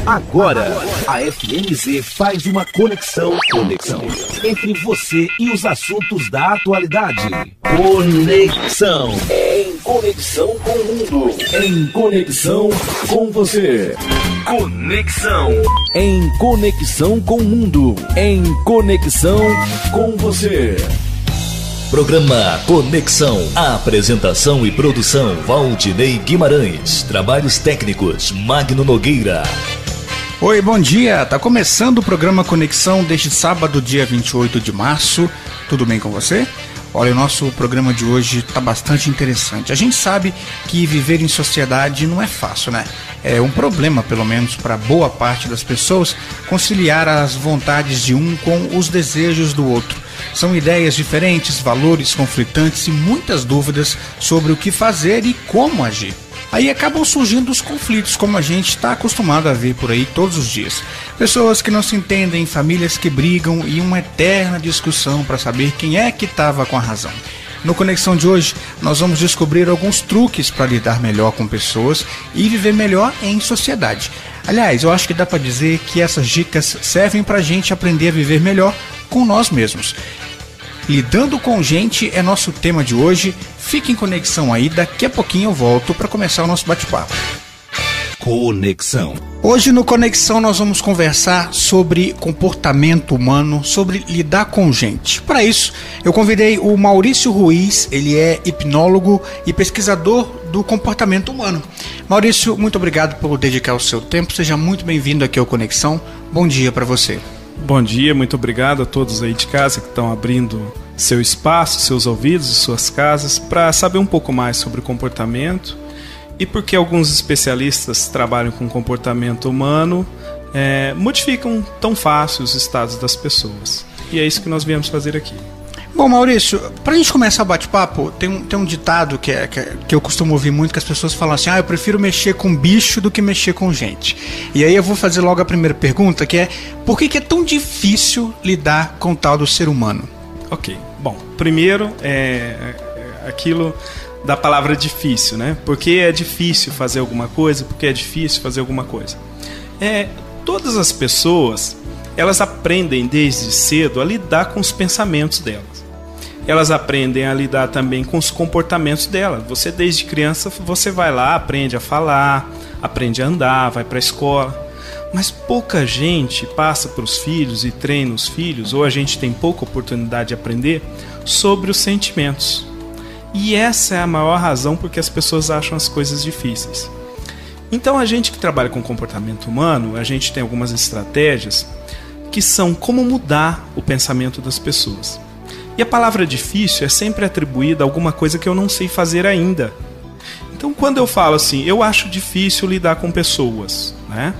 Agora, a FMZ faz uma conexão entre você e os assuntos da atualidade. Conexão. Em conexão com o mundo. Em conexão com você. Conexão. Em conexão com o mundo. Em conexão com você. Programa Conexão. Apresentação e produção Valdinei Guimarães. Trabalhos técnicos Magno Nogueira. Oi, bom dia. Tá começando o programa Conexão deste sábado, dia 28 de março. Tudo bem com você? Olha, o nosso programa de hoje tá bastante interessante. A gente sabe que viver em sociedade não é fácil, né? É um problema, pelo menos para boa parte das pessoas, conciliar as vontades de um com os desejos do outro. São ideias diferentes, valores conflitantes e muitas dúvidas sobre o que fazer e como agir. Aí acabam surgindo os conflitos, como a gente está acostumado a ver por aí todos os dias. Pessoas que não se entendem, famílias que brigam e uma eterna discussão para saber quem é que estava com a razão. No Conexão de hoje, nós vamos descobrir alguns truques para lidar melhor com pessoas e viver melhor em sociedade. Aliás, eu acho que dá para dizer que essas dicas servem para a gente aprender a viver melhor com nós mesmos. Lidando com gente é nosso tema de hoje. Fique em conexão aí, daqui a pouquinho eu volto para começar o nosso bate-papo. Conexão. Hoje no Conexão nós vamos conversar sobre comportamento humano, sobre lidar com gente. Para isso, eu convidei o Maurício Ruiz, ele é hipnólogo e pesquisador do comportamento humano. Maurício, muito obrigado por dedicar o seu tempo, seja muito bem-vindo aqui ao Conexão. Bom dia para você. Bom dia, muito obrigado a todos aí de casa que estão abrindo seu espaço, seus ouvidos, suas casas, para saber um pouco mais sobre o comportamento e porque alguns especialistas trabalham com comportamento humano, modificam tão fácil os estados das pessoas. E é isso que nós viemos fazer aqui. Bom, Maurício, pra gente começar o bate-papo, tem um ditado que eu costumo ouvir muito, que as pessoas falam assim: eu prefiro mexer com bicho do que mexer com gente. E aí eu vou fazer logo a primeira pergunta, que é: por que é tão difícil lidar com o tal do ser humano? Ok, bom, primeiro aquilo da palavra difícil, né? Por que é difícil fazer alguma coisa? Por que é difícil fazer alguma coisa? Todas as pessoas, elas aprendem desde cedo a lidar com os pensamentos delas. Elas aprendem a lidar também com os comportamentos dela. Você, desde criança, você vai lá, aprende a falar, aprende a andar, vai para a escola. Mas pouca gente passa para os filhos e treina os filhos, ou a gente tem pouca oportunidade de aprender sobre os sentimentos. E essa é a maior razão porque as pessoas acham as coisas difíceis. Então, a gente que trabalha com comportamento humano, a gente tem algumas estratégias que são como mudar o pensamento das pessoas. E a palavra difícil é sempre atribuída a alguma coisa que eu não sei fazer ainda. Então, quando eu falo assim, eu acho difícil lidar com pessoas, né?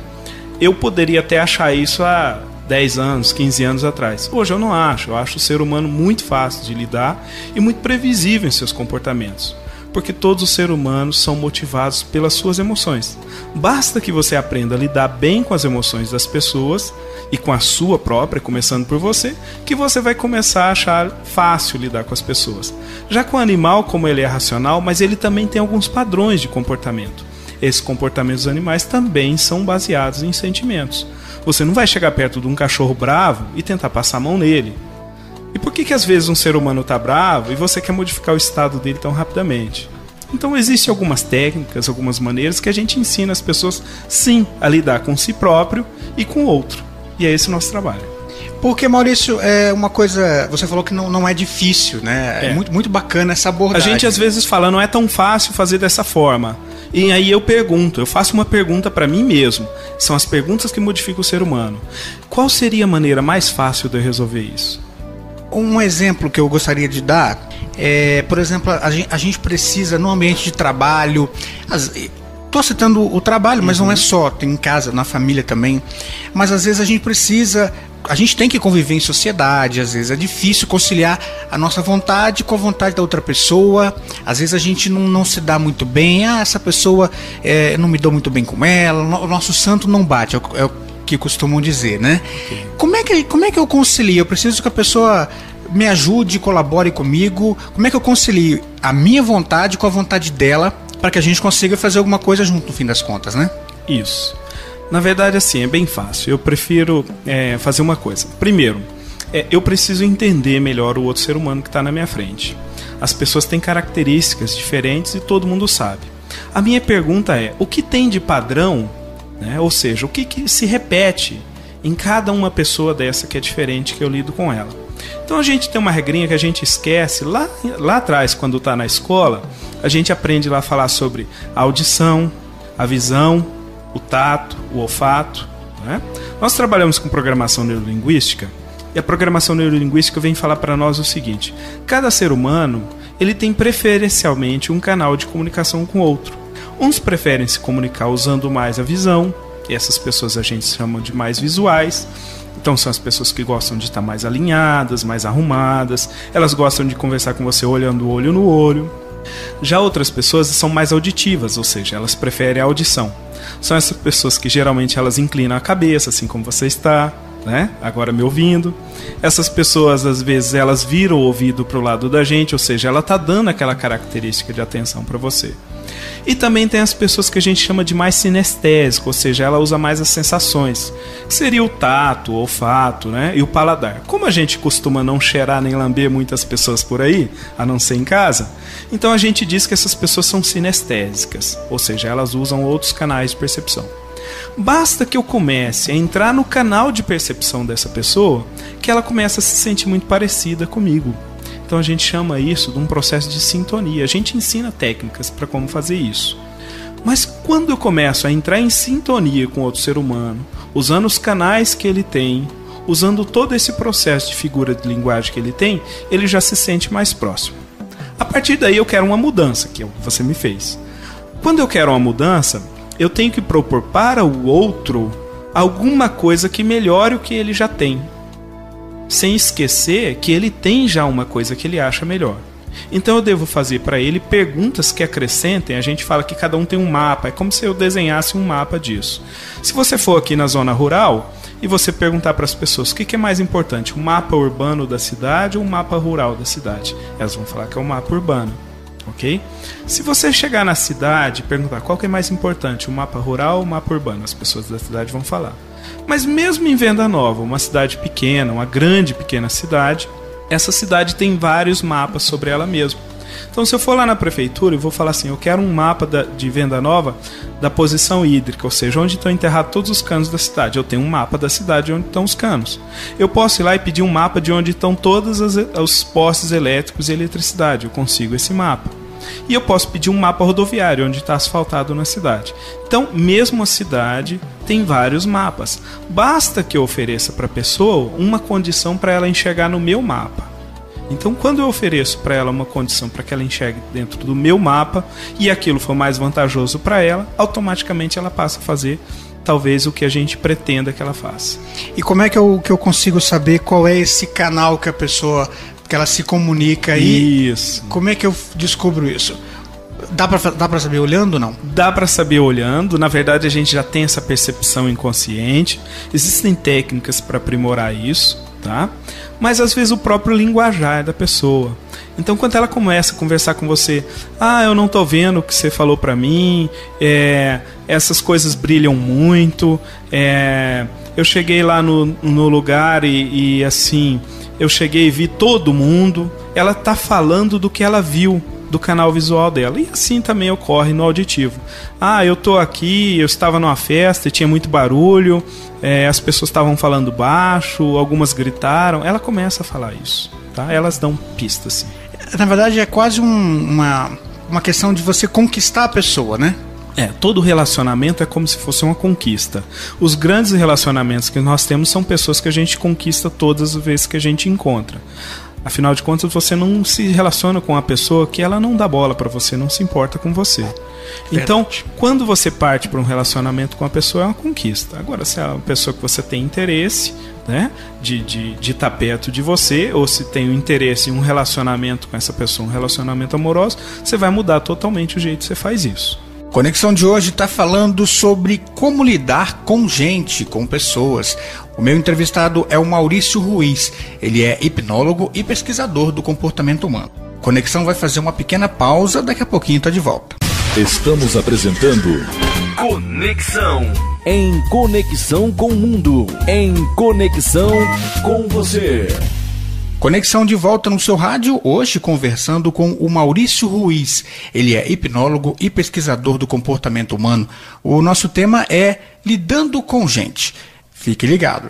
Eu poderia até achar isso há 10 anos, 15 anos atrás. Hoje eu não acho. Eu acho o ser humano muito fácil de lidar e muito previsível em seus comportamentos. Porque todos os seres humanos são motivados pelas suas emoções. Basta que você aprenda a lidar bem com as emoções das pessoas e com a sua própria, começando por você, que você vai começar a achar fácil lidar com as pessoas. Já com o animal, como ele é racional, mas ele também tem alguns padrões de comportamento. Esses comportamentos dos animais também são baseados em sentimentos. Você não vai chegar perto de um cachorro bravo e tentar passar a mão nele. E por que às vezes um ser humano está bravo e você quer modificar o estado dele tão rapidamente? Então existem algumas técnicas, algumas maneiras que a gente ensina as pessoas, sim, a lidar com si próprio e com o outro. E é esse o nosso trabalho. Porque, Maurício, é uma coisa... Você falou que não é difícil, né? É muito, muito bacana essa abordagem. A gente às vezes fala, não é tão fácil fazer dessa forma. E aí eu faço uma pergunta para mim mesmo. São as perguntas que modificam o ser humano. Qual seria a maneira mais fácil de eu resolver isso? Um exemplo que eu gostaria de dar é, por exemplo, a gente precisa, no ambiente de trabalho... Estou citando o trabalho, mas não é só, tem em casa, na família também. Mas às vezes a gente tem que conviver em sociedade, às vezes é difícil conciliar a nossa vontade com a vontade da outra pessoa. Às vezes a gente não se dá muito bem, essa pessoa não me dou muito bem com ela, o nosso santo não bate, é o que costumam dizer, né? Okay. Como é que eu concilio? Eu preciso que a pessoa me ajude, colabore comigo. Como é que eu concilio a minha vontade com a vontade dela, para que a gente consiga fazer alguma coisa junto no fim das contas, né? Isso. Na verdade, assim, é bem fácil. Eu prefiro fazer uma coisa. Primeiro, eu preciso entender melhor o outro ser humano que está na minha frente. As pessoas têm características diferentes e todo mundo sabe. A minha pergunta é, o que tem de padrão, né? Ou seja, o que se repete em cada uma pessoa dessa que é diferente que eu lido com ela? Então a gente tem uma regrinha que a gente esquece lá atrás, quando está na escola, a gente aprende lá a falar sobre a audição, a visão, o tato, o olfato, né? Nós trabalhamos com programação neurolinguística e a programação neurolinguística vem falar para nós o seguinte: cada ser humano ele tem preferencialmente um canal de comunicação com o outro. Uns preferem se comunicar usando mais a visão, e essas pessoas a gente chama de mais visuais. Então são as pessoas que gostam de estar mais alinhadas, mais arrumadas, elas gostam de conversar com você olhando olho no olho. Já outras pessoas são mais auditivas, ou seja, elas preferem a audição. São essas pessoas que geralmente elas inclinam a cabeça, assim como você está, né? Agora me ouvindo. Essas pessoas, às vezes, elas viram o ouvido para o lado da gente, ou seja, ela está dando aquela característica de atenção para você. E também tem as pessoas que a gente chama de mais sinestésico, ou seja, ela usa mais as sensações, que seria o tato, o olfato, né? E o paladar. Como a gente costuma não cheirar nem lamber muitas pessoas por aí, a não ser em casa, então a gente diz que essas pessoas são sinestésicas, ou seja, elas usam outros canais de percepção. Basta que eu comece a entrar no canal de percepção dessa pessoa que ela começa a se sentir muito parecida comigo. Então a gente chama isso de um processo de sintonia. A gente ensina técnicas para como fazer isso. Mas quando eu começo a entrar em sintonia com outro ser humano, usando os canais que ele tem, usando todo esse processo de figura de linguagem que ele tem, ele já se sente mais próximo. A partir daí eu quero uma mudança, que você me fez. Quando eu quero uma mudança, eu tenho que propor para o outro alguma coisa que melhore o que ele já tem, sem esquecer que ele tem já uma coisa que ele acha melhor. Então eu devo fazer para ele perguntas que acrescentem. A gente fala que cada um tem um mapa, é como se eu desenhasse um mapa disso. Se você for aqui na zona rural e você perguntar para as pessoas o que é mais importante, o mapa urbano da cidade ou o mapa rural da cidade, elas vão falar que é o mapa urbano. Okay? Se você chegar na cidade e perguntar qual que é mais importante, o mapa rural ou o mapa urbano, as pessoas da cidade vão falar. Mas mesmo em Venda Nova, uma cidade pequena, uma grande pequena cidade, essa cidade tem vários mapas sobre ela mesma. Então se eu for lá na prefeitura e vou falar assim, eu quero um mapa de Venda Nova da posição hídrica, ou seja, onde estão enterrados todos os canos da cidade. Eu tenho um mapa da cidade onde estão os canos. Eu posso ir lá e pedir um mapa de onde estão todos os postes elétricos e eletricidade. Eu consigo esse mapa. E eu posso pedir um mapa rodoviário, onde está asfaltado na cidade. Então, mesmo a cidade tem vários mapas. Basta que eu ofereça para a pessoa uma condição para ela enxergar no meu mapa. Então, quando eu ofereço para ela uma condição para que ela enxergue dentro do meu mapa e aquilo for mais vantajoso para ela, automaticamente ela passa a fazer talvez o que a gente pretenda que ela faça. E como é que eu consigo saber qual é esse canal que a pessoa... que ela se comunica aí? Isso. Como é que eu descubro isso? Dá pra saber olhando ou não? Dá pra saber olhando. Na verdade, a gente já tem essa percepção inconsciente. Existem técnicas para aprimorar isso, tá? Mas às vezes o próprio linguajar da pessoa. Então, quando ela começa a conversar com você, eu não tô vendo o que você falou pra mim, essas coisas brilham muito, eu cheguei lá no lugar e assim... eu cheguei e vi todo mundo. Ela está falando do que ela viu, do canal visual dela. E assim também ocorre no auditivo. Eu estou aqui, eu estava numa festa e tinha muito barulho, as pessoas estavam falando baixo, algumas gritaram. Ela começa a falar isso, tá? Elas dão pistas, sim. Na verdade é quase uma questão de você conquistar a pessoa, né? Todo relacionamento é como se fosse uma conquista. Os grandes relacionamentos que nós temos são pessoas que a gente conquista todas as vezes que a gente encontra. Afinal de contas, você não se relaciona com uma pessoa que ela não dá bola pra você, não se importa com você. Então, quando você parte para um relacionamento com uma pessoa, é uma conquista. Agora, se é uma pessoa que você tem interesse, né, de estar perto de você, ou se tem um interesse em um relacionamento com essa pessoa, um relacionamento amoroso, você vai mudar totalmente o jeito que você faz isso. Conexão de hoje está falando sobre como lidar com gente, com pessoas. O meu entrevistado é o Maurício Ruiz. Ele é hipnólogo e pesquisador do comportamento humano. Conexão vai fazer uma pequena pausa, daqui a pouquinho está de volta. Estamos apresentando Conexão. Em conexão com o mundo. Em conexão com você. Conexão de volta no seu rádio, hoje conversando com o Maurício Ruiz. Ele é hipnólogo e pesquisador do comportamento humano. O nosso tema é lidando com gente. Fique ligado.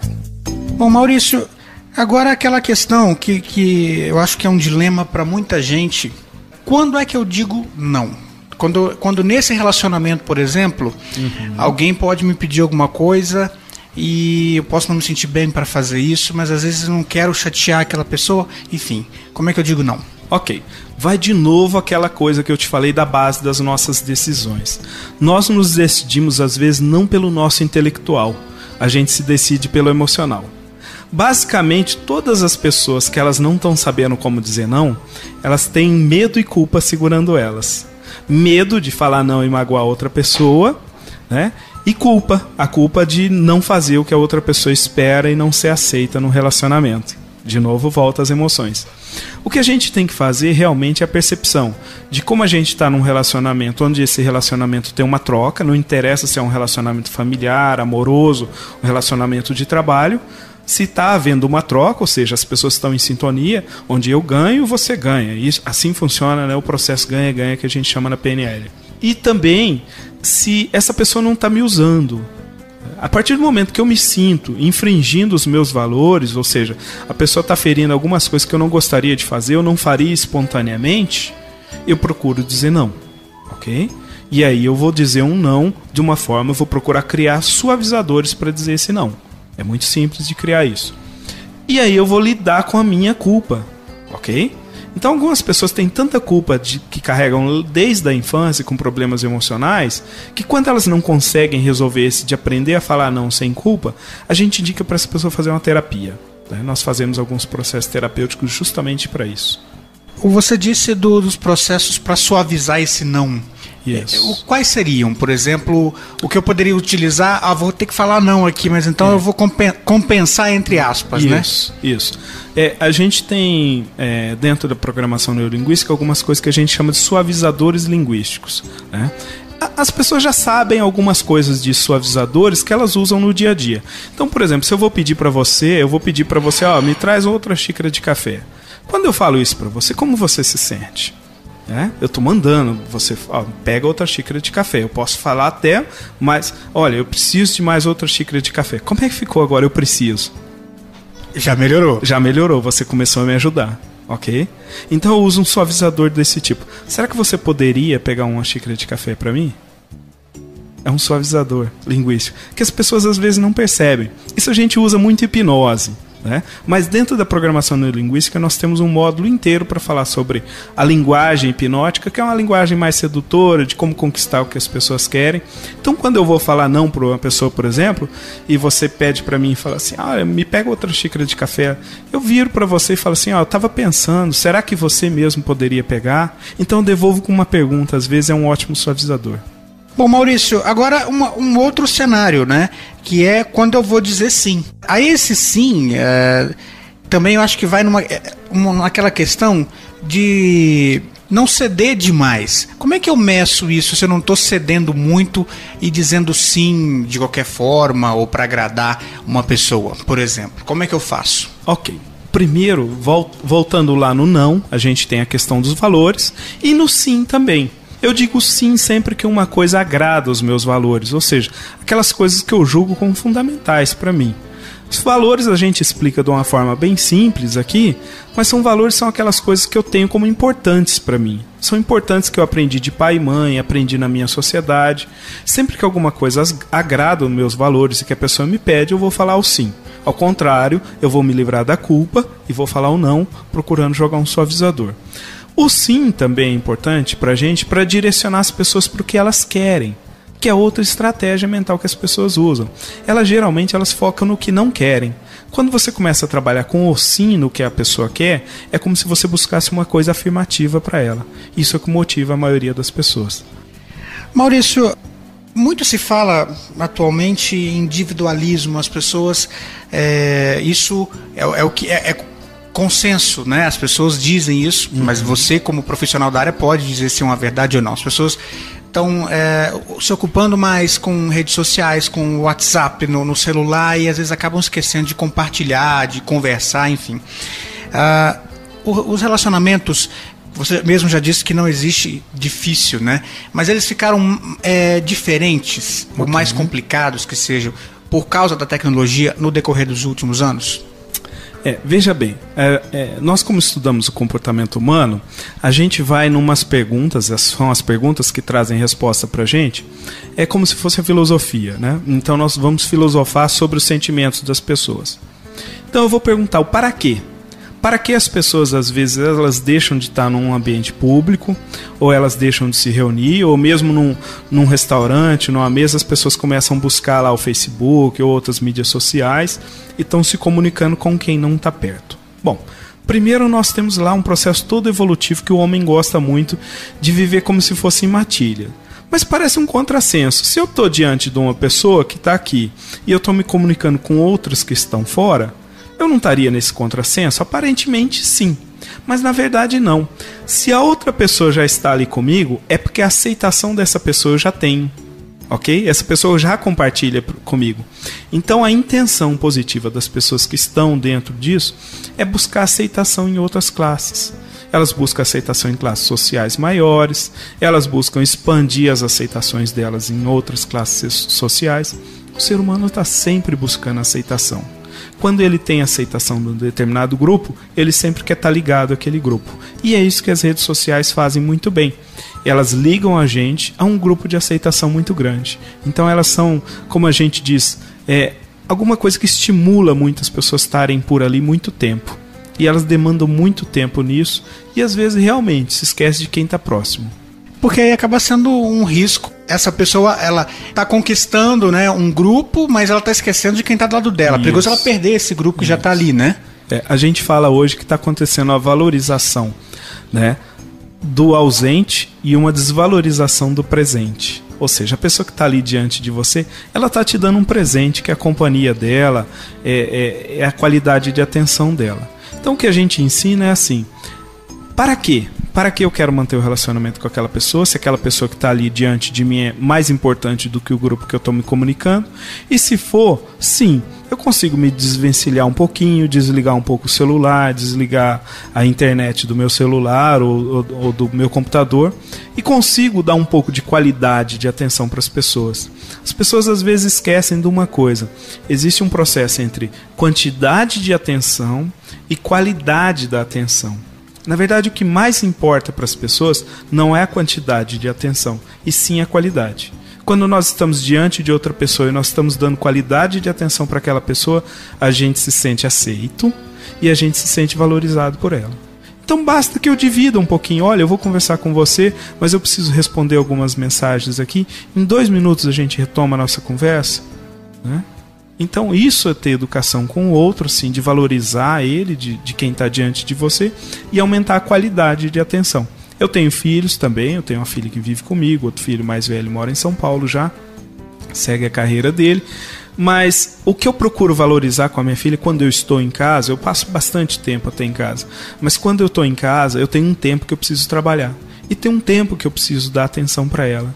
Bom, Maurício, agora aquela questão que eu acho que é um dilema para muita gente. Quando é que eu digo não? Quando nesse relacionamento, por exemplo, alguém pode me pedir alguma coisa e eu posso não me sentir bem para fazer isso, mas às vezes eu não quero chatear aquela pessoa. Enfim, como é que eu digo não? Ok, vai de novo aquela coisa que eu te falei da base das nossas decisões. Nós nos decidimos às vezes não pelo nosso intelectual, a gente se decide pelo emocional. Basicamente, todas as pessoas que elas não estão sabendo como dizer não, elas têm medo e culpa segurando elas. Medo de falar não e magoar outra pessoa, né? E culpa, a culpa de não fazer o que a outra pessoa espera e não ser aceita no relacionamento. De novo, volta às emoções. O que a gente tem que fazer realmente é a percepção de como a gente está num relacionamento onde esse relacionamento tem uma troca, não interessa se é um relacionamento familiar, amoroso, um relacionamento de trabalho. Se está havendo uma troca, ou seja, as pessoas estão em sintonia, onde eu ganho, você ganha. E assim funciona, né, o processo ganha-ganha que a gente chama na PNL. E também, se essa pessoa não está me usando. A partir do momento que eu me sinto infringindo os meus valores, ou seja, a pessoa está ferindo algumas coisas que eu não gostaria de fazer, eu não faria espontaneamente, eu procuro dizer não, ok? E aí eu vou dizer um não de uma forma, eu vou procurar criar suavizadores para dizer esse não. É muito simples de criar isso. E aí eu vou lidar com a minha culpa, ok? Então algumas pessoas têm tanta culpa que carregam desde a infância com problemas emocionais, que quando elas não conseguem resolver esse de aprender a falar não sem culpa, a gente indica para essa pessoa fazer uma terapia, né? Nós fazemos alguns processos terapêuticos justamente para isso. Você disse dos processos para suavizar esse não. Yes. Quais seriam, por exemplo, o que eu poderia utilizar? Vou ter que falar não aqui, mas então eu vou compensar entre aspas, né? Isso. A gente tem, dentro da programação neurolinguística, algumas coisas que a gente chama de suavizadores linguísticos, né? As pessoas já sabem algumas coisas de suavizadores que elas usam no dia a dia. Então, por exemplo, se eu vou pedir para você, me traz outra xícara de café. Quando eu falo isso para você, como você se sente? Eu estou mandando, você pega outra xícara de café. Eu posso falar até, mas olha, eu preciso de mais outra xícara de café. Como é que ficou agora? Eu preciso. Já melhorou. Já melhorou, você começou a me ajudar, ok? Então eu uso um suavizador desse tipo. Será que você poderia pegar uma xícara de café para mim? É um suavizador linguístico que as pessoas às vezes não percebem. Isso a gente usa muito em hipnose, né? Mas dentro da programação neurolinguística nós temos um módulo inteiro para falar sobre a linguagem hipnótica, que é uma linguagem mais sedutora, de como conquistar o que as pessoas querem. Então quando eu vou falar não para uma pessoa, por exemplo, e você pede para mim e fala assim, me pega outra xícara de café, eu viro para você e falo assim, eu estava pensando, será que você mesmo poderia pegar? Então eu devolvo com uma pergunta, às vezes é um ótimo suavizador. Bom, Maurício, agora um outro cenário, né? Que é quando eu vou dizer sim. Aí esse sim, também eu acho que vai naquela questão de não ceder demais. Como é que eu meço isso se eu não estou cedendo muito e dizendo sim de qualquer forma ou para agradar uma pessoa, por exemplo? Como é que eu faço? Ok. Primeiro, voltando lá no não, a gente tem a questão dos valores e no sim também. Eu digo sim sempre que uma coisa agrada os meus valores, ou seja, aquelas coisas que eu julgo como fundamentais para mim. Os valores a gente explica de uma forma bem simples aqui, mas são aquelas coisas que eu tenho como importantes para mim. São importantes que eu aprendi de pai e mãe, aprendi na minha sociedade. Sempre que alguma coisa agrada os meus valores e que a pessoa me pede, eu vou falar o sim. Ao contrário, eu vou me livrar da culpa e vou falar o não, procurando jogar um suavizador. O sim também é importante para a gente, para direcionar as pessoas para o que elas querem, que é outra estratégia mental que as pessoas usam. Geralmente elas focam no que não querem. Quando você começa a trabalhar com o sim no que a pessoa quer, é como se você buscasse uma coisa afirmativa para ela. Isso é o que motiva a maioria das pessoas. Maurício, muito se fala atualmente em individualismo. As pessoas, isso é o que é consenso, né? As pessoas dizem isso, mas você, como profissional da área, pode dizer se é uma verdade ou não. As pessoas estão se ocupando mais com redes sociais, com WhatsApp no celular, e às vezes acabam esquecendo de compartilhar, de conversar, enfim. Os relacionamentos, você mesmo já disse que não existe difícil, né? Mas eles ficaram diferentes, ou mais complicados que sejam, por causa da tecnologia no decorrer dos últimos anos? Veja bem, nós como estudamos o comportamento humano, a gente vai numas perguntas, são as perguntas que trazem resposta pra gente, é como se fosse a filosofia, né? Então nós vamos filosofar sobre os sentimentos das pessoas. Então eu vou perguntar o para quê? Para que as pessoas, às vezes, elas deixam de estar num ambiente público, ou elas deixam de se reunir, ou mesmo num restaurante, numa mesa, as pessoas começam a buscar lá o Facebook ou outras mídias sociais e estão se comunicando com quem não está perto. Bom, primeiro nós temos lá um processo todo evolutivo que o homem gosta muito de viver como se fosse em matilha. Mas parece um contrassenso. Se eu estou diante de uma pessoa que está aqui e eu estou me comunicando com outras que estão fora, eu não estaria nesse contrassenso? Aparentemente sim, mas na verdade não. Se a outra pessoa já está ali comigo, é porque a aceitação dessa pessoa eu já tenho, ok? Essa pessoa já compartilha comigo. Então a intenção positiva das pessoas que estão dentro disso é buscar aceitação em outras classes. Elas buscam aceitação em classes sociais maiores, elas buscam expandir as aceitações delas em outras classes sociais. O ser humano está sempre buscando aceitação. Quando ele tem aceitação de um determinado grupo, ele sempre quer estar ligado àquele grupo. E é isso que as redes sociais fazem muito bem. Elas ligam a gente a um grupo de aceitação muito grande. Então elas são, como a gente diz, alguma coisa que estimula muitas pessoas estarem por ali muito tempo. E elas demandam muito tempo nisso e às vezes realmente se esquece de quem está próximo. Porque aí acaba sendo um risco. Essa pessoa, ela está conquistando, né, um grupo, mas ela está esquecendo de quem está do lado dela. É perigoso ela perder esse grupo que já está ali, né? A gente fala hoje que está acontecendo a valorização, né, do ausente e uma desvalorização do presente. Ou seja, a pessoa que está ali diante de você, ela está te dando um presente que é a companhia dela, é a qualidade de atenção dela. Então o que a gente ensina é assim: para quê? Para que eu quero manter o relacionamento com aquela pessoa, se aquela pessoa que está ali diante de mim é mais importante do que o grupo que eu estou me comunicando? E se for, sim, eu consigo me desvencilhar um pouquinho, desligar um pouco o celular, desligar a internet do meu celular ou do meu computador e consigo dar um pouco de qualidade de atenção para as pessoas. As pessoas às vezes esquecem de uma coisa: existe um processo entre quantidade de atenção e qualidade da atenção. Na verdade, o que mais importa para as pessoas não é a quantidade de atenção, e sim a qualidade. Quando nós estamos diante de outra pessoa e nós estamos dando qualidade de atenção para aquela pessoa, a gente se sente aceito e a gente se sente valorizado por ela. Então basta que eu divida um pouquinho. Olha, eu vou conversar com você, mas eu preciso responder algumas mensagens aqui. Em 2 minutos a gente retoma a nossa conversa, né? Então isso é ter educação com o outro, sim, de valorizar ele, de quem está diante de você, e aumentar a qualidade de atenção. Eu tenho filhos também, eu tenho uma filha que vive comigo, outro filho mais velho mora em São Paulo já, segue a carreira dele. Mas o que eu procuro valorizar com a minha filha quando eu estou em casa, eu passo bastante tempo até em casa, mas quando eu estou em casa eu tenho um tempo que eu preciso trabalhar e tem um tempo que eu preciso dar atenção para ela.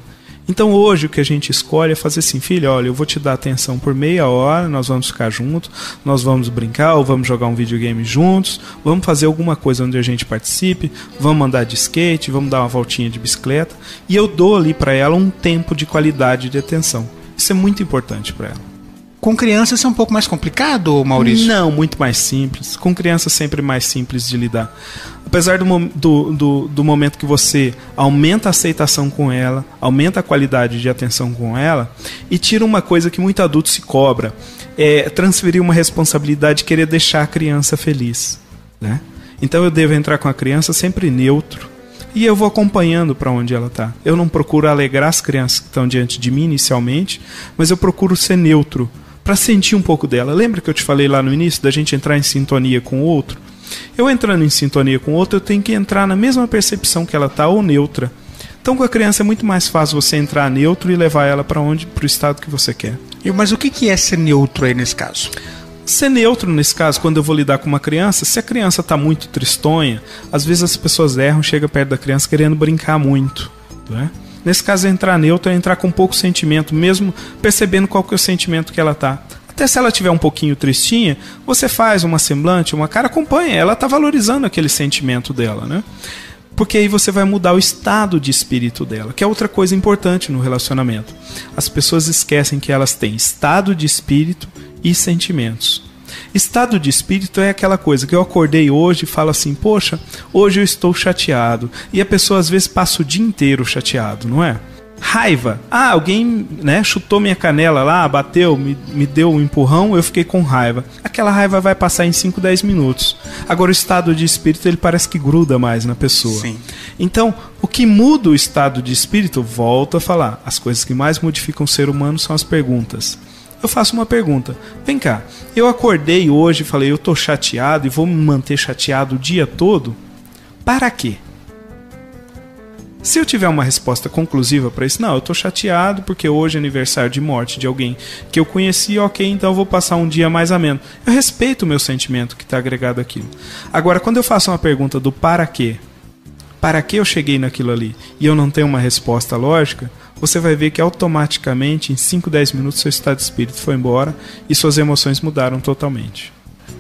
Então hoje o que a gente escolhe é fazer assim: filha, olha, eu vou te dar atenção por meia hora, nós vamos ficar juntos, nós vamos brincar ou vamos jogar um videogame juntos, vamos fazer alguma coisa onde a gente participe, vamos andar de skate, vamos dar uma voltinha de bicicleta, e eu dou ali para ela um tempo de qualidade de atenção. Isso é muito importante para ela. Com crianças isso é um pouco mais complicado, Maurício? Não, muito mais simples. Com crianças sempre mais simples de lidar. Apesar do momento que você aumenta a aceitação com ela, aumenta a qualidade de atenção com ela e tira uma coisa que muito adulto se cobra, é transferir uma responsabilidade de querer deixar a criança feliz, né? Então eu devo entrar com a criança sempre neutro e eu vou acompanhando para onde ela está. Eu não procuro alegrar as crianças que estão diante de mim inicialmente, mas eu procuro ser neutro para sentir um pouco dela. Lembra que eu te falei lá no início da gente entrar em sintonia com o outro? Eu entrando em sintonia com o outro, eu tenho que entrar na mesma percepção que ela está, ou neutra. Então com a criança é muito mais fácil você entrar neutro e levar ela para o estado que você quer. Mas o que é ser neutro aí nesse caso? Ser neutro nesse caso, quando eu vou lidar com uma criança, se a criança está muito tristonha, às vezes as pessoas erram, chegam perto da criança querendo brincar muito, né? Nesse caso, entrar neutro é entrar com pouco sentimento, mesmo percebendo qual que é o sentimento que ela tá. Até se ela tiver um pouquinho tristinha, você faz uma semblante, uma cara, acompanha, ela tá valorizando aquele sentimento dela, né? Porque aí você vai mudar o estado de espírito dela, que é outra coisa importante no relacionamento. As pessoas esquecem que elas têm estado de espírito e sentimentos. Estado de espírito é aquela coisa que eu acordei hoje e falo assim, poxa, hoje eu estou chateado. E a pessoa às vezes passa o dia inteiro chateado, não é? Raiva. Alguém, né, chutou minha canela lá, bateu, me deu um empurrão, eu fiquei com raiva. Aquela raiva vai passar em 5, 10 minutos. Agora o estado de espírito, ele parece que gruda mais na pessoa. Sim. Então, o que muda o estado de espírito, volto a falar, as coisas que mais modificam o ser humano são as perguntas. Eu faço uma pergunta. Vem cá, eu acordei hoje e falei, eu tô chateado e vou me manter chateado o dia todo? Para quê? Se eu tiver uma resposta conclusiva para isso, não, eu tô chateado porque hoje é aniversário de morte de alguém que eu conheci, ok, então eu vou passar um dia mais ameno. Eu respeito o meu sentimento que está agregado àquilo. Agora, quando eu faço uma pergunta do para quê eu cheguei naquilo ali, e eu não tenho uma resposta lógica, você vai ver que automaticamente, em 5, 10 minutos, seu estado de espírito foi embora e suas emoções mudaram totalmente.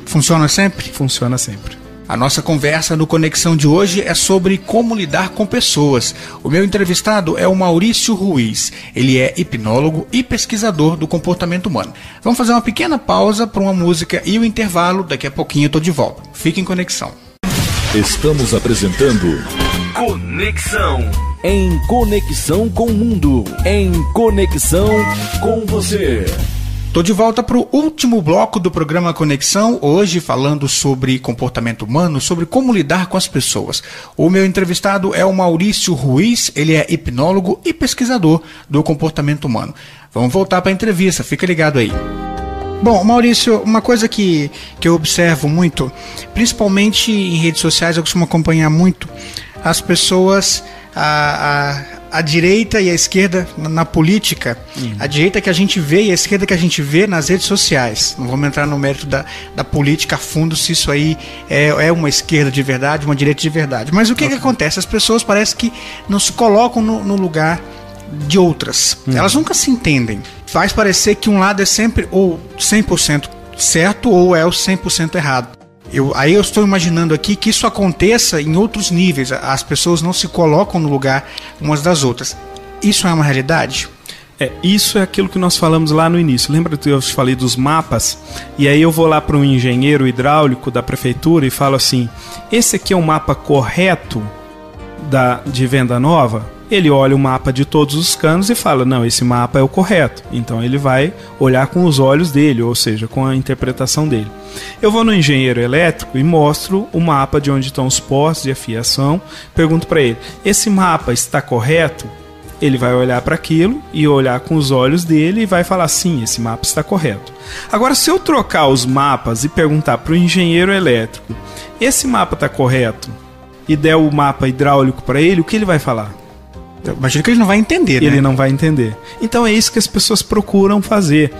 Funciona sempre? Funciona sempre. A nossa conversa no Conexão de hoje é sobre como lidar com pessoas. O meu entrevistado é o Maurício Ruiz. Ele é hipnólogo e pesquisador do comportamento humano. Vamos fazer uma pequena pausa para uma música e o intervalo. Daqui a pouquinho eu estou de volta. Fique em conexão. Estamos apresentando Conexão. Em conexão com o mundo. Em conexão com você. Estou de volta para o último bloco do programa Conexão, hoje falando sobre comportamento humano, sobre como lidar com as pessoas. O meu entrevistado é o Maurício Ruiz, ele é hipnólogo e pesquisador do comportamento humano. Vamos voltar para a entrevista, fica ligado aí. Bom, Maurício, uma coisa que eu observo muito, principalmente em redes sociais, eu costumo acompanhar muito as pessoas... A direita e a esquerda na política, a direita que a gente vê e a esquerda que a gente vê nas redes sociais. Não vamos entrar no mérito da política a fundo, se isso aí é uma esquerda de verdade, uma direita de verdade. Mas o que acontece? As pessoas parecem que não se colocam no lugar de outras. Elas nunca se entendem. Faz parecer que um lado é sempre ou 100% certo ou é o 100% errado. Aí eu estou imaginando aqui que isso aconteça em outros níveis. As pessoas não se colocam no lugar umas das outras. Isso é uma realidade? Isso é aquilo que nós falamos lá no início. Lembra que eu te falei dos mapas? E aí eu vou lá para um engenheiro hidráulico da prefeitura e falo assim, esse aqui é o mapa correto de Venda Nova? Ele olha o mapa de todos os canos e fala, não, esse mapa é o correto. Então ele vai olhar com os olhos dele, ou seja, com a interpretação dele. Eu vou no engenheiro elétrico e mostro o mapa de onde estão os postos de fiação, pergunto para ele, esse mapa está correto? Ele vai olhar para aquilo e olhar com os olhos dele e vai falar, sim, esse mapa está correto. Agora, se eu trocar os mapas e perguntar para o engenheiro elétrico, esse mapa está correto? E der o mapa hidráulico para ele, o que ele vai falar? Imagino que ele não vai entender, né? Ele não vai entender. Então é isso que as pessoas procuram fazer.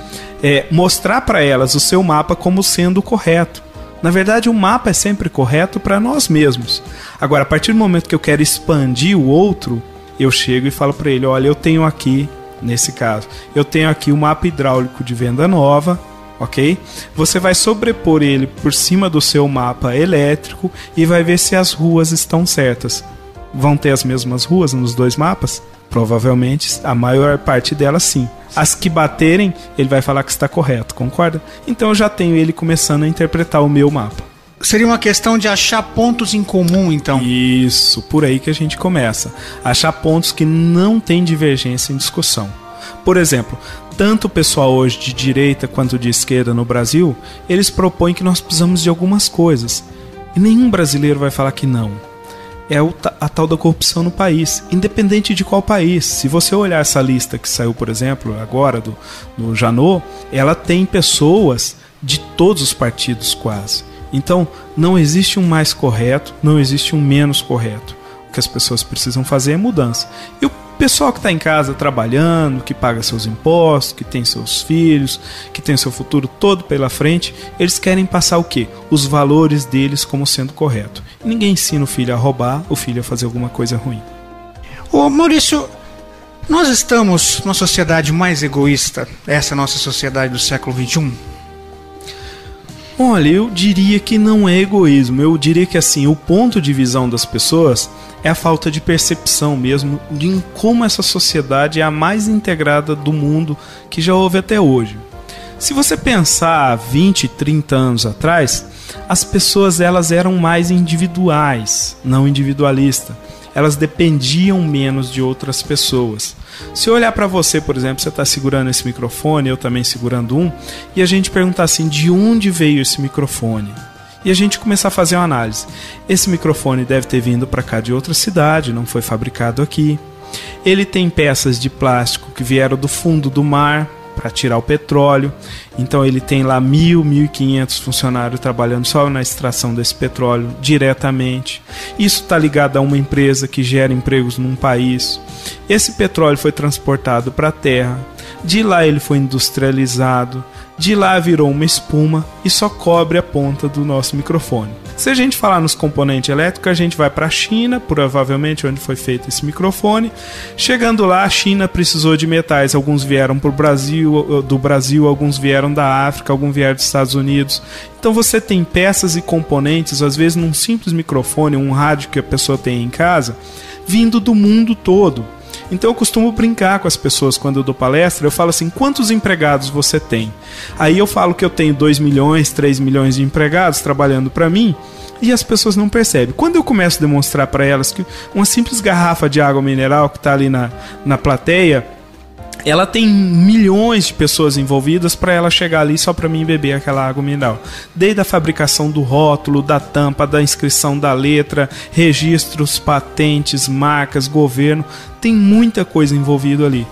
Mostrar para elas o seu mapa como sendo correto. Na verdade, o mapa é sempre correto para nós mesmos. Agora, a partir do momento que eu quero expandir o outro, eu chego e falo para ele, olha, eu tenho aqui, nesse caso, eu tenho aqui o mapa hidráulico de Venda Nova, ok? Você vai sobrepor ele por cima do seu mapa elétrico e vai ver se as ruas estão certas. Vão ter as mesmas ruas nos dois mapas? Provavelmente, a maior parte delas sim. As que baterem, ele vai falar que está correto, concorda? Então eu já tenho ele começando a interpretar o meu mapa. Seria uma questão de achar pontos em comum, então? Isso, por aí que a gente começa. Achar pontos que não tem divergência em discussão. Por exemplo, tanto o pessoal hoje de direita quanto de esquerda no Brasil, eles propõem que nós precisamos de algumas coisas. E nenhum brasileiro vai falar que não. É a tal da corrupção no país, independente de qual país. Se você olhar essa lista que saiu, por exemplo, agora do Janot, ela tem pessoas de todos os partidos quase. Então, não existe um mais correto, não existe um menos correto. O que as pessoas precisam fazer é mudança. E o pessoal que está em casa trabalhando, que paga seus impostos, que tem seus filhos, que tem seu futuro todo pela frente, eles querem passar o quê? Os valores deles como sendo correto. Ninguém ensina o filho a roubar, o filho a fazer alguma coisa ruim. Ô Maurício, Nós estamos numa sociedade mais egoísta, essa nossa sociedade do século XXI? Olha, eu diria que não é egoísmo. Eu diria que assim, o ponto de visão das pessoas é a falta de percepção mesmo de como essa sociedade é a mais integrada do mundo que já houve até hoje. Se você pensar 20, 30 anos atrás, as pessoas elas eram mais individuais, não individualistas. Elas dependiam menos de outras pessoas. Se eu olhar para você, por exemplo, você está segurando esse microfone, eu também segurando um, e a gente perguntar assim, de onde veio esse microfone? E a gente começar a fazer uma análise. Esse microfone deve ter vindo para cá de outra cidade, não foi fabricado aqui. Ele tem peças de plástico que vieram do fundo do mar para tirar o petróleo. Então ele tem lá 1.500 funcionários trabalhando só na extração desse petróleo diretamente. Isso está ligado a uma empresa que gera empregos num país. Esse petróleo foi transportado para a terra. De lá ele foi industrializado. De lá virou uma espuma e só cobre a ponta do nosso microfone. Se a gente falar nos componentes elétricos, a gente vai para a China, provavelmente onde foi feito esse microfone. Chegando lá, a China precisou de metais. Alguns vieram do Brasil, alguns vieram da África, alguns vieram dos Estados Unidos. Então você tem peças e componentes, às vezes num simples microfone, um rádio que a pessoa tem em casa, vindo do mundo todo. Então eu costumo brincar com as pessoas quando eu dou palestra, eu falo assim, quantos empregados você tem? Aí eu falo que eu tenho 2 milhões, 3 milhões de empregados trabalhando para mim, e as pessoas não percebem. Quando eu começo a demonstrar para elas que uma simples garrafa de água mineral que está ali na plateia, ela tem milhões de pessoas envolvidas para ela chegar ali só para mim beber aquela água mineral. Desde a fabricação do rótulo, da tampa, da inscrição da letra, registros, patentes, marcas, governo, tem muita coisa envolvida ali.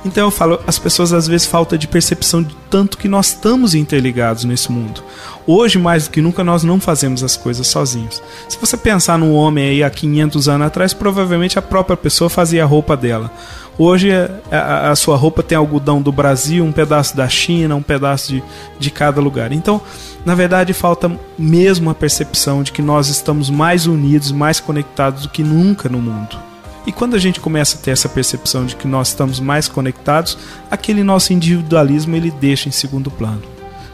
Então eu falo, as pessoas às vezes falta de percepção de tanto que nós estamos interligados nesse mundo. Hoje, mais do que nunca, nós não fazemos as coisas sozinhos. Se você pensar num homem aí há 500 anos atrás, provavelmente a própria pessoa fazia a roupa dela. Hoje a sua roupa tem algodão do Brasil, um pedaço da China, um pedaço de cada lugar. Então, na verdade, falta mesmo a percepção de que nós estamos mais unidos, mais conectados do que nunca no mundo. E quando a gente começa a ter essa percepção de que nós estamos mais conectados, aquele nosso individualismo ele deixa em segundo plano.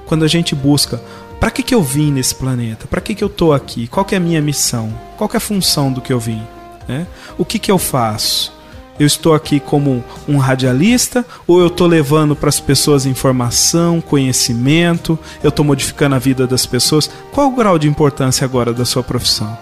Quando a gente busca, para que eu vim nesse planeta? Para que eu estou aqui? Qual que é a minha missão? Qual que é a função do que eu vim? Né? O que eu faço? Eu estou aqui como um radialista ou eu estou levando para as pessoas informação, conhecimento, eu estou modificando a vida das pessoas? Qual o grau de importância agora da sua profissão?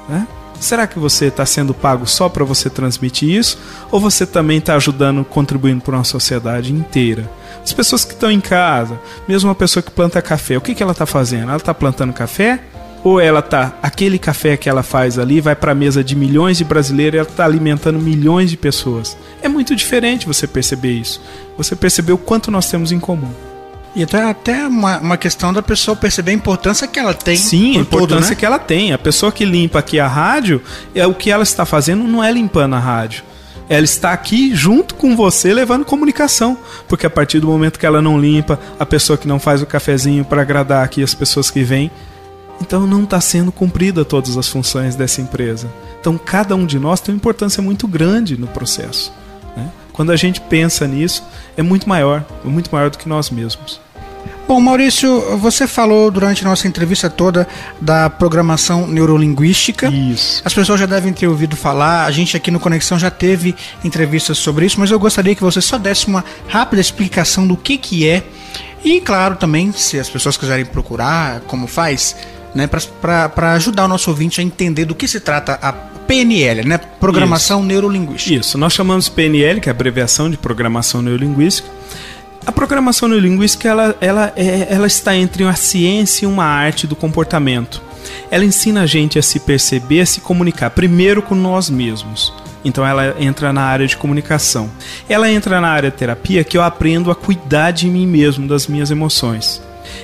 Né? Será que você está sendo pago só para você transmitir isso? Ou você também está ajudando, contribuindo para uma sociedade inteira? As pessoas que estão em casa, mesmo uma pessoa que planta café, o que ela está fazendo? Ela está plantando café? Ou ela tá, aquele café que ela faz ali vai para a mesa de milhões de brasileiros e ela está alimentando milhões de pessoas? É muito diferente você perceber isso. Você perceber o quanto nós temos em comum. E até uma questão da pessoa perceber a importância que ela tem. Sim, a importância todo, né? Que ela tem. A pessoa que limpa aqui a rádio, o que ela está fazendo não é limpando a rádio. Ela está aqui junto com você levando comunicação. Porque a partir do momento que ela não limpa, a pessoa que não faz o cafezinho para agradar aqui as pessoas que vêm, então não está sendo cumprida todas as funções dessa empresa. Então cada um de nós tem uma importância muito grande no processo. Né? Quando a gente pensa nisso, é muito maior do que nós mesmos. Bom, Maurício, você falou durante a nossa entrevista toda da programação neurolinguística. Isso. As pessoas já devem ter ouvido falar, a gente aqui no Conexão já teve entrevistas sobre isso, mas eu gostaria que você só desse uma rápida explicação do que é. E claro, também, se as pessoas quiserem procurar, como faz, né, para ajudar o nosso ouvinte a entender do que se trata a PNL, né, Programação Neurolinguística. Isso, nós chamamos PNL, que é a abreviação de Programação Neurolinguística. A programação neurolinguística ela está entre uma ciência e uma arte do comportamento. Ela ensina a gente a se perceber, a se comunicar, primeiro com nós mesmos. Então ela entra na área de comunicação. Ela entra na área de terapia, que eu aprendo a cuidar de mim mesmo, das minhas emoções.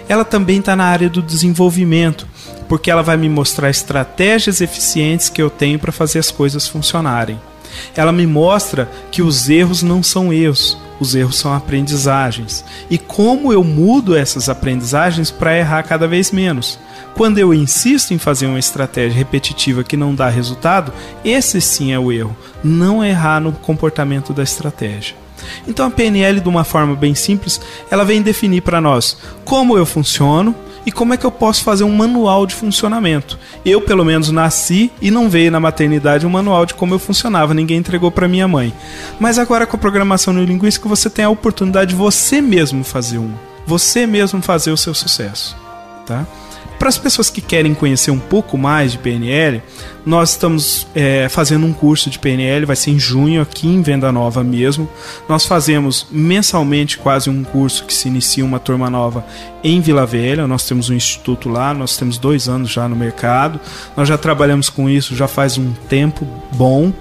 Ela também está na área do desenvolvimento, porque ela vai me mostrar estratégias eficientes que eu tenho para fazer as coisas funcionarem. Ela me mostra que os erros não são erros. Os erros são aprendizagens. E como eu mudo essas aprendizagens para errar cada vez menos? Quando eu insisto em fazer uma estratégia repetitiva que não dá resultado, esse sim é o erro. Não errar no comportamento da estratégia. Então a PNL, de uma forma bem simples, ela vem definir para nós como eu funciono e como é que eu posso fazer um manual de funcionamento. Eu, pelo menos, nasci e não veio na maternidade um manual de como eu funcionava. Ninguém entregou para minha mãe. Mas agora, com a programação neurolinguística, você tem a oportunidade de você mesmo fazer um. Você mesmo fazer o seu sucesso. Tá? Para as pessoas que querem conhecer um pouco mais de PNL, nós estamos fazendo um curso de PNL, vai ser em junho aqui em Venda Nova mesmo. Nós fazemos mensalmente quase um curso que se inicia uma turma nova em Vila Velha. Nós temos um instituto lá, nós temos 2 anos já no mercado. Nós já trabalhamos com isso já faz um tempo bom,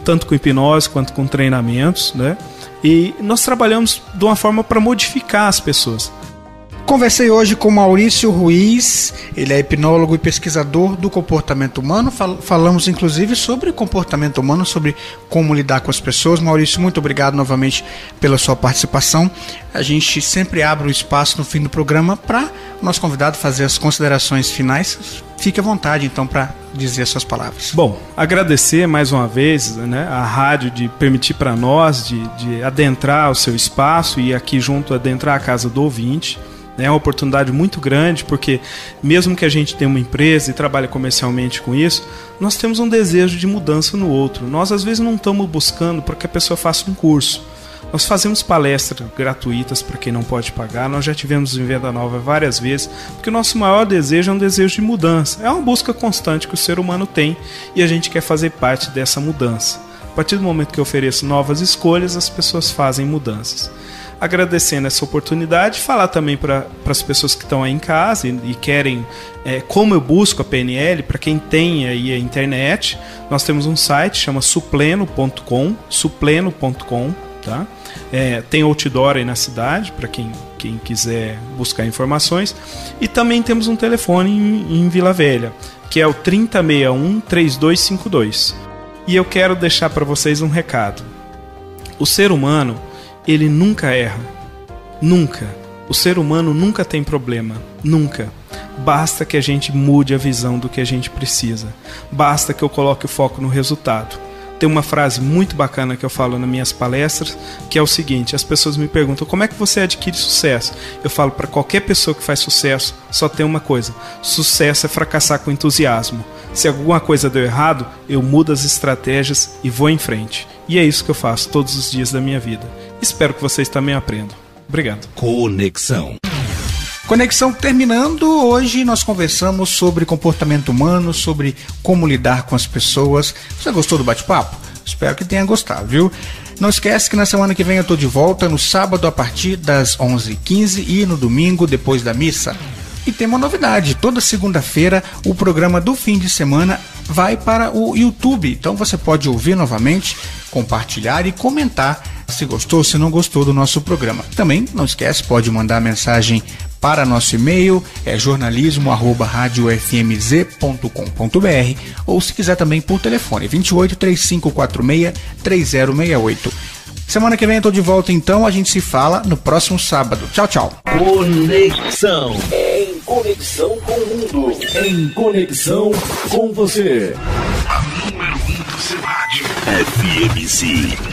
tanto com hipnose quanto com treinamentos, né? E nós trabalhamos de uma forma para modificar as pessoas. Conversei hoje com Maurício Ruiz, ele é hipnólogo e pesquisador do comportamento humano. Falamos inclusive sobre comportamento humano, sobre como lidar com as pessoas. Maurício, muito obrigado novamente pela sua participação. A gente sempre abre o espaço no fim do programa para o nosso convidado fazer as considerações finais. Fique à vontade então para dizer as suas palavras. Bom, agradecer mais uma vez, né, a rádio de permitir para nós de adentrar o seu espaço e aqui junto adentrar a casa do ouvinte. É uma oportunidade muito grande, porque mesmo que a gente tenha uma empresa e trabalhe comercialmente com isso, nós temos um desejo de mudança no outro. Nós às vezes não estamos buscando para que a pessoa faça um curso. Nós fazemos palestras gratuitas para quem não pode pagar. Nós já tivemos em Venda Nova várias vezes, porque o nosso maior desejo é um desejo de mudança. É uma busca constante que o ser humano tem e a gente quer fazer parte dessa mudança. A partir do momento que eu ofereço novas escolhas, as pessoas fazem mudanças. Agradecendo essa oportunidade, falar também para as pessoas que estão aí em casa e querem como eu busco a PNL, para quem tem aí a internet, nós temos um site, chama supleno.com, tá? Tem outdoor aí na cidade, para quem quiser buscar informações, e também temos um telefone em Vila Velha, que é o 3061-3252. E eu quero deixar para vocês um recado. O ser humano, ele nunca erra. Nunca. O ser humano nunca tem problema. Nunca. Basta que a gente mude a visão do que a gente precisa. Basta que eu coloque o foco no resultado. Tem uma frase muito bacana que eu falo nas minhas palestras, que é o seguinte: as pessoas me perguntam, como é que você adquire sucesso? Eu falo, para qualquer pessoa que faz sucesso, só tem uma coisa: sucesso é fracassar com entusiasmo. Se alguma coisa deu errado, eu mudo as estratégias e vou em frente. E é isso que eu faço todos os dias da minha vida. Espero que vocês também aprendam. Obrigado. Conexão terminando. Hoje nós conversamos sobre comportamento humano, sobre como lidar com as pessoas. Você gostou do bate-papo? Espero que tenha gostado, viu? Não esquece que na semana que vem eu estou de volta, no sábado a partir das 11h15 e no domingo depois da missa. E tem uma novidade: toda segunda-feira o programa do fim de semana vai para o YouTube. Então você pode ouvir novamente, compartilhar e comentar se gostou, se não gostou do nosso programa. Também não esquece, pode mandar mensagem para nosso e-mail, jornalismo@radiofmz.com.br, ou se quiser também por telefone, 28 3546 3068. Semana que vem eu tô de volta, então a gente se fala no próximo sábado. Tchau, tchau. Conexão. Em conexão com o mundo. Em conexão com você. A número 1 do seu rádio. FMZ.